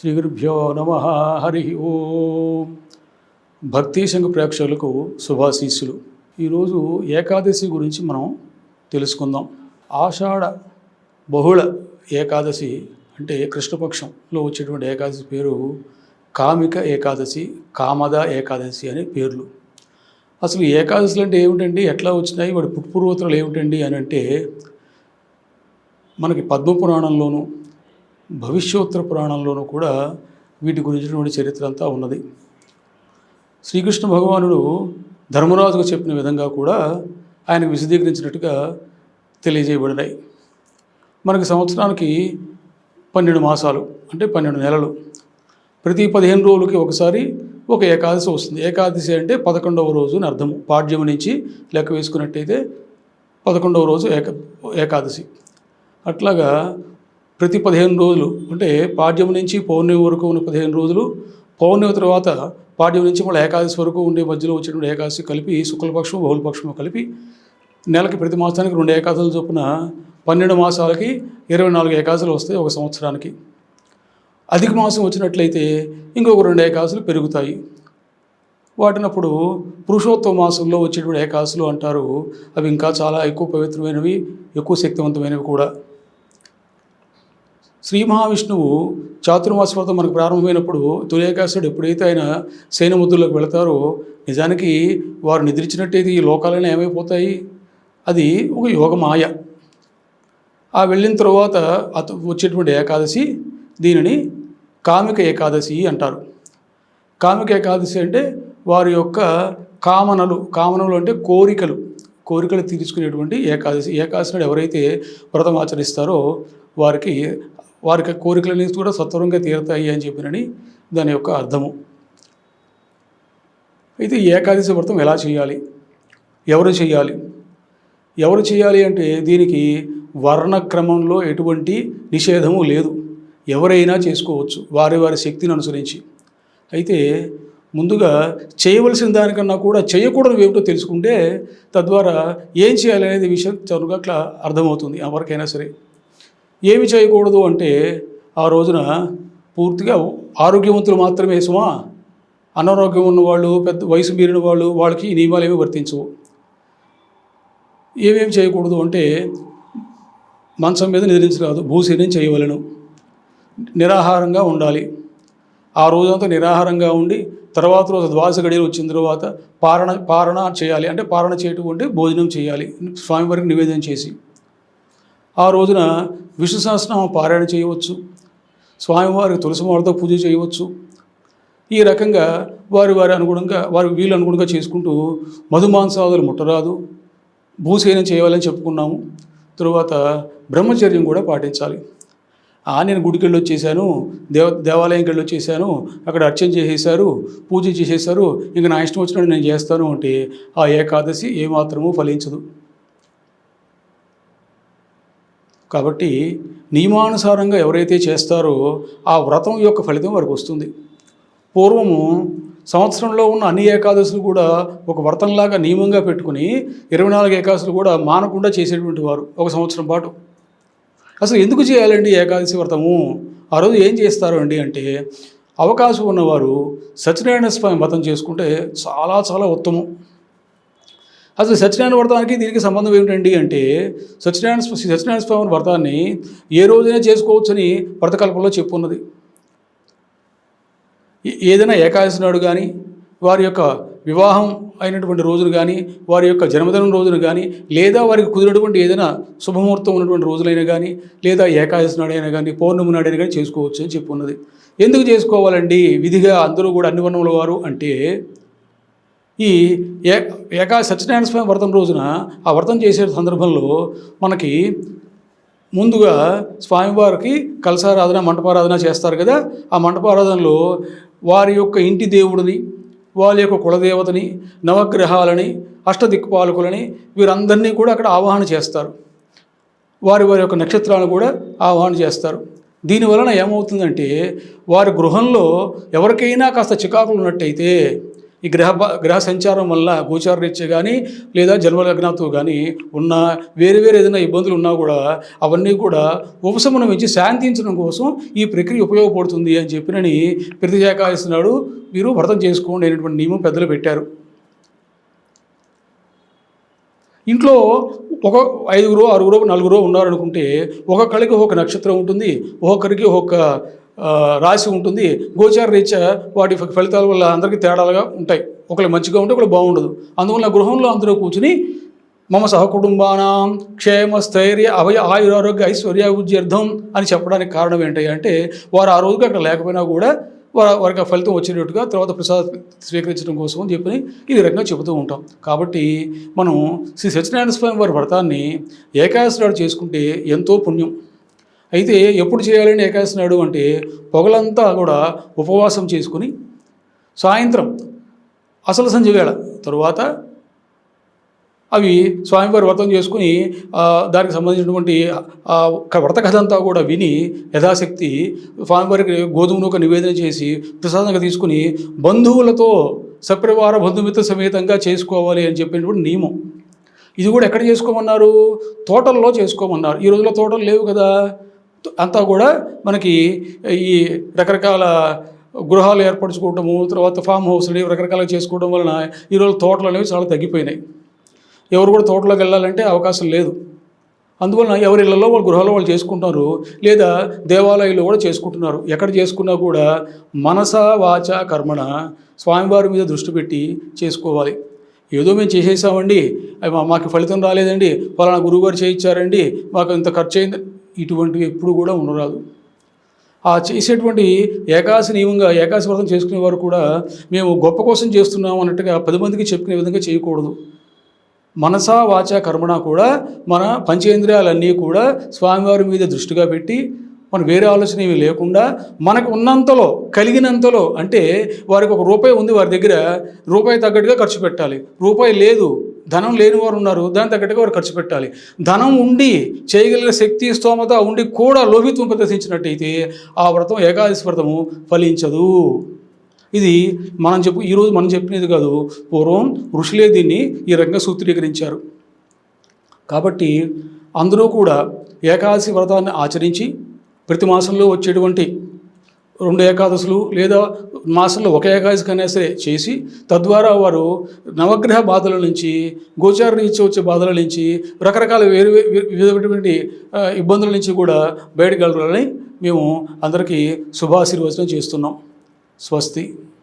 శ్రీగురుభ్యో నమ. హరి ఓం. భక్తి సంఘ ప్రేక్షకులకు శుభాశీస్సులు. ఈరోజు ఏకాదశి గురించి మనం తెలుసుకుందాం. ఆషాఢ బహుళ ఏకాదశి అంటే కృష్ణపక్షంలో వచ్చేటువంటి ఏకాదశి పేరు కామిక ఏకాదశి, కామద ఏకాదశి అనే పేర్లు. అసలు ఏకాదశులు అంటే ఏమిటండి, ఎట్లా వచ్చినాయి, వాడి పుట్టుపూర్వోత్తరాలు ఏమిటండి అని అంటే మనకి పద్మపురాణంలోనూ భవిష్యోత్తర పురాణంలోనూ కూడా వీటి గురించినటువంటి చరిత్ర అంతా ఉన్నది. శ్రీకృష్ణ భగవానుడు ధర్మరాజుకు చెప్పిన విధంగా కూడా ఆయనకు విశదీకరించినట్టుగా తెలియజేయబడినాయి. మనకి సంవత్సరానికి 12 మాసాలు అంటే 12 నెలలు. ప్రతి 15 రోజులకి ఒకసారి ఒక ఏకాదశి వస్తుంది. ఏకాదశి అంటే 11వ రోజు అని అర్థము. పాడ్యము నుంచి లెక్క వేసుకున్నట్టయితే 11వ రోజు ఏకాదశి. అట్లాగా ప్రతి 15 రోజులు అంటే పాడ్యం నుంచి పౌర్ణమి వరకు ఉన్న 15 రోజులు, పౌర్ణమి తర్వాత పాడ్యం నుంచి మళ్ళీ ఏకాదశి వరకు ఉండే మధ్యలో వచ్చినటువంటి ఏకాదశి కలిపి శుక్లపక్షం బహుళపక్షం కలిపి నెలకి ప్రతి మాసానికి 2 ఏకాదశులు చొప్పున 12 మాసాలకి 24 ఏకాదశులు వస్తాయి ఒక సంవత్సరానికి. అధిక మాసం వచ్చినట్లయితే ఇంకొక 2 ఏకాదశులు పెరుగుతాయి. వాటినప్పుడు పురుషోత్తమ మాసంలో వచ్చేటువంటి ఏకాదశులు అంటారు. అవి ఇంకా చాలా ఎక్కువ పవిత్రమైనవి, ఎక్కువ శక్తివంతమైనవి కూడా. శ్రీ మహావిష్ణువు చాతుర్మాస వ్రతం మనకు ప్రారంభమైనప్పుడు తొలి ఏకాదశుడు ఎప్పుడైతే ఆయన శయనముద్రలోకి వెళతారో నిజానికి వారు నిద్రించినట్టయితే ఈ లోకాలనే ఏమైపోతాయి, అది ఒక యోగమాయ. ఆ వెళ్ళిన తర్వాత వచ్చేటువంటి ఏకాదశి దీనిని కామిక ఏకాదశి అంటారు. కామిక ఏకాదశి అంటే వారి యొక్క కామనలు అంటే కోరికలు తీర్చుకునేటువంటి ఏకాదశి. ఏకాదశి నాడు ఎవరైతే వ్రతం ఆచరిస్తారో వారికి కోరికలన్నీ కూడా సత్వరంగా తీరుతాయి అని చెప్పినని దాని యొక్క అర్థము. అయితే ఈ ఏకాదశి వ్రతం ఎలా చేయాలి, ఎవరు చేయాలి అంటే దీనికి వర్ణక్రమంలో ఎటువంటి నిషేధము లేదు. ఎవరైనా చేసుకోవచ్చు వారి శక్తిని అనుసరించి. అయితే ముందుగా చేయవలసిన దానికన్నా కూడా చేయకూడదు ఏమిటో తెలుసుకుంటే తద్వారా ఏం చేయాలి అనేది విషయం చదువుగా అట్లా అర్థమవుతుంది ఎవరికైనా సరే. ఏమి చేయకూడదు అంటే ఆ రోజున పూర్తిగా ఆరోగ్యవంతులు మాత్రమే సుమా, అనారోగ్యం ఉన్నవాళ్ళు, పెద్ద వయసు మీరిన వాళ్ళకి ఈ నియమాలు ఏమీ వర్తించవు. ఏమేమి చేయకూడదు అంటే మంచం మీద నిద్రించరాదు, భూసేనం చేయవలను, నిరాహారంగా ఉండాలి. ఆ రోజంతా నిరాహారంగా ఉండి తర్వాత రోజు ద్వాదశ గడియలు వచ్చిన తర్వాత పారణ చేయాలి. అంటే పారణ చేయటం అంటే భోజనం చేయాలి స్వామివారికి నివేదన చేసి. ఆ రోజున విష్ణు సహస్రనామ పారాయణ చేయవచ్చు, స్వామివారికి తులసిమాలతో పూజ చేయవచ్చు. ఈ రకంగా వీళ్ళు అనుగుణంగా చేసుకుంటూ మధుమాంసాదులు ముట్టరాదు, భూసేనం చేయాలని చెప్పుకున్నాము. తరువాత బ్రహ్మచర్యం కూడా పాటించాలి. నేను గుడికి వెళ్ళి వచ్చేసాను, దేవాలయంకి వెళ్ళి వచ్చేసాను, అక్కడ అర్చన చేసేసారు, పూజ చేసేసారు, ఇంక నా ఇష్టం వచ్చినట్టు నేను చేస్తాను అంటే ఆ ఏకాదశి ఏమాత్రమూ ఫలించదు. కాబట్టి నియమానుసారంగా ఎవరైతే చేస్తారో ఆ వ్రతం యొక్క ఫలితం వారికి వస్తుంది. పూర్వము సంవత్సరంలో ఉన్న అన్ని ఏకాదశులు కూడా ఒక వ్రతంలాగా నియమంగా పెట్టుకుని 24 ఏకాదశులు కూడా మానకుండా చేసేటువంటి వారు ఒక సంవత్సరం పాటు. అసలు ఎందుకు చేయాలండి ఏకాదశి వ్రతము? ఆ రోజు ఏం చేస్తారు అండి అంటే అవకాశం ఉన్నవారు సత్యనారాయణ స్వామి వ్రతం చేసుకుంటే చాలా చాలా ఉత్తమం. అసలు సత్యనారాయణ వ్రతానికి దీనికి సంబంధం ఏమిటండి అంటే సత్యనారాయణ స్వామి వ్రతాన్ని ఏ రోజైనా చేసుకోవచ్చని వ్రతకల్పంలో చెప్పున్నది. ఏదైనా ఏకాదశి నాడు కానీ, వారి యొక్క వివాహం అయినటువంటి రోజును కానీ, వారి యొక్క జన్మదినం రోజును కానీ, లేదా వారికి కుదిరినటువంటి ఏదైనా శుభముహూర్తం ఉన్నటువంటి రోజులైనా కానీ, లేదా ఏకాదశి నాడైనా కానీ, పౌర్ణమి నాడైనా కానీ చేసుకోవచ్చు అని చెప్పున్నది. ఎందుకు చేసుకోవాలండి విధిగా అందరూ కూడా అన్ని వర్ణముల వారు అంటే ఈ సత్యనారాయణ స్వామి వ్రతం రోజున ఆ వ్రతం చేసే సందర్భంలో మనకి ముందుగా స్వామివారికి కలశారాధన, మంటపారాధన చేస్తారు కదా. ఆ మంటపారాధనలో వారి యొక్క ఇంటి దేవుడిని, వాళ్ళ యొక్క కులదేవతని, నవగ్రహాలని, అష్టదిక్పాలకులని వీరందరినీ కూడా అక్కడ ఆవాహన చేస్తారు. వారి యొక్క నక్షత్రాలను కూడా ఆవాహన చేస్తారు. దీనివలన ఏమవుతుందంటే వారి గృహంలో ఎవరికైనా కాస్త చికాకులు ఉన్నట్టయితే, ఈ గ్రహ సంచారం వల్ల గోచార రీత్యా కానీ లేదా జన్మలగ్నంతో కానీ ఉన్న వేరే ఏదైనా ఇబ్బందులు ఉన్నా కూడా అవన్నీ కూడా ఉపశమనం ఇచ్చి శాంతించడం కోసం ఈ ప్రక్రియ ఉపయోగపడుతుంది అని చెప్పినని ప్రతి ఏకాదశి నాడు మీరు వ్రతం చేసుకోండి అనేటువంటి నియమం పెద్దలు పెట్టారు. ఇంట్లో ఒక 5 6 4 ఉన్నారనుకుంటే ఒక్కొక్కరికి ఒక నక్షత్రం ఉంటుంది, ఒక్కొక్కరికి ఒక రాశి ఉంటుంది. గోచార రీత్యా వాటి ఫలితాల వల్ల అందరికీ తేడాలుగా ఉంటాయి. ఒకళ్ళు మంచిగా ఉంటే ఒకళ్ళు బాగుండదు. అందువల్ల గృహంలో అందరూ కూర్చుని మమ సహకుటుంబానాం క్షేమ స్థైర్య ఆయురారోగ్య ఐశ్వర్యాభివృద్ధ్యర్థం అని చెప్పడానికి కారణం ఏంటి అంటే వారు ఆ రోజుగా అక్కడ లేకపోయినా కూడా వారికి ఆ ఫలితం వచ్చేటట్టుగా తర్వాత ప్రసాదం స్వీకరించడం కోసం అని చెప్పి ఈ రకంగా చెబుతూ ఉంటాం. కాబట్టి మనం శ్రీ సత్యనారాయణ స్వామి వారి వ్రతాన్ని ఏకాదశి నాడు చేసుకుంటే ఎంతో పుణ్యం. అయితే ఎప్పుడు చేయాలండి ఏకాదశి నాడు అంటే పొగలంతా కూడా ఉపవాసం చేసుకుని సాయంత్రం అసలు సంధ్య వేళ తరువాత అవి స్వామివారి వ్రతం చేసుకుని దానికి సంబంధించినటువంటి వ్రత కథ అంతా కూడా విని యథాశక్తి స్వామివారికి గోధుమ నూక నివేదన చేసి ప్రసాదంగా తీసుకుని బంధువులతో సపరివార బంధుమిత్ర సమేతంగా చేసుకోవాలి అని చెప్పినటువంటి నియమం. ఇది కూడా ఎక్కడ చేసుకోమన్నారు? తోటల్లో చేసుకోమన్నారు. ఈ రోజుల్లో తోటలు లేవు కదా, అంతా కూడా మనకి ఈ రకరకాల గృహాలు ఏర్పరచుకోవటము, తర్వాత ఫామ్ హౌస్లు రకరకాలుగా చేసుకోవడం వలన ఈరోజు తోటలు అనేవి చాలా తగ్గిపోయినాయి. ఎవరు కూడా తోటలోకి వెళ్ళాలంటే అవకాశం లేదు. అందువలన ఎవరి ఇళ్లలో వాళ్ళు గృహాల్లో వాళ్ళు చేసుకుంటున్నారు, లేదా దేవాలయాల్లో కూడా చేసుకుంటున్నారు. ఎక్కడ చేసుకున్నా కూడా మనస వాచ కర్మణ స్వామివారి మీద దృష్టి పెట్టి చేసుకోవాలి. ఏదో మేము చేసేసామండి, మాకు ఫలితం రాలేదండి, ఫలానా గురువుగారు చేయించారండి, మాకు ఇంత ఖర్చు అయింది, ఇటువంటివి ఎప్పుడు కూడా ఉండరాదు. ఆ చేసేటువంటి ఏకాదశి నియమంగా ఏకాదశి వ్రతం చేసుకునేవారు కూడా మేము గొప్ప కోసం చేస్తున్నాము అన్నట్టుగా 10 మందికి చెప్పుకునే విధంగా చేయకూడదు. మనసా వాచ కర్మణ కూడా మన పంచేంద్రియాలన్నీ కూడా స్వామివారి మీద దృష్టిగా పెట్టి మన వేరే ఆలోచన ఏమీ లేకుండా మనకు ఉన్నంతలో కలిగినంతలో, అంటే వారికి ₹1 ఉంది వారి దగ్గర, రూపాయి తగ్గట్టుగా ఖర్చు పెట్టాలి. రూపాయి లేదు, ధనం లేని వారు ఉన్నారు, దాని తగ్గట్టుగా వారు ఖర్చు పెట్టాలి. ధనం ఉండి చేయగలిగిన శక్తి స్తోమత ఉండి కూడా లోభిత్వం ప్రదర్శించినట్టయితే ఆ వ్రతం ఏకాదశి వ్రతము ఫలించదు. ఇది ఈరోజు మనం చెప్పినది కాదు, పూర్వం ఋషులే దీన్ని ఈ రకంగా సూత్రీకరించారు. కాబట్టి అందరూ కూడా ఏకాదశి వ్రతాన్ని ఆచరించి ప్రతి మాసంలో వచ్చేటువంటి 2 ఏకాదశులు లేదా మాసంలో ఒక ఏకాదశి కన్నా సరే చేసి తద్వారా వారు నవగ్రహ బాధల నుంచి, గోచార రీత్యా వచ్చే బాధల నుంచి, రకరకాల వివిధమైనటువంటి ఇబ్బందుల నుంచి కూడా బయటకెళ్ళాలని మేము అందరికీ శుభాశీర్వచనం చేస్తున్నాం. స్వస్తి.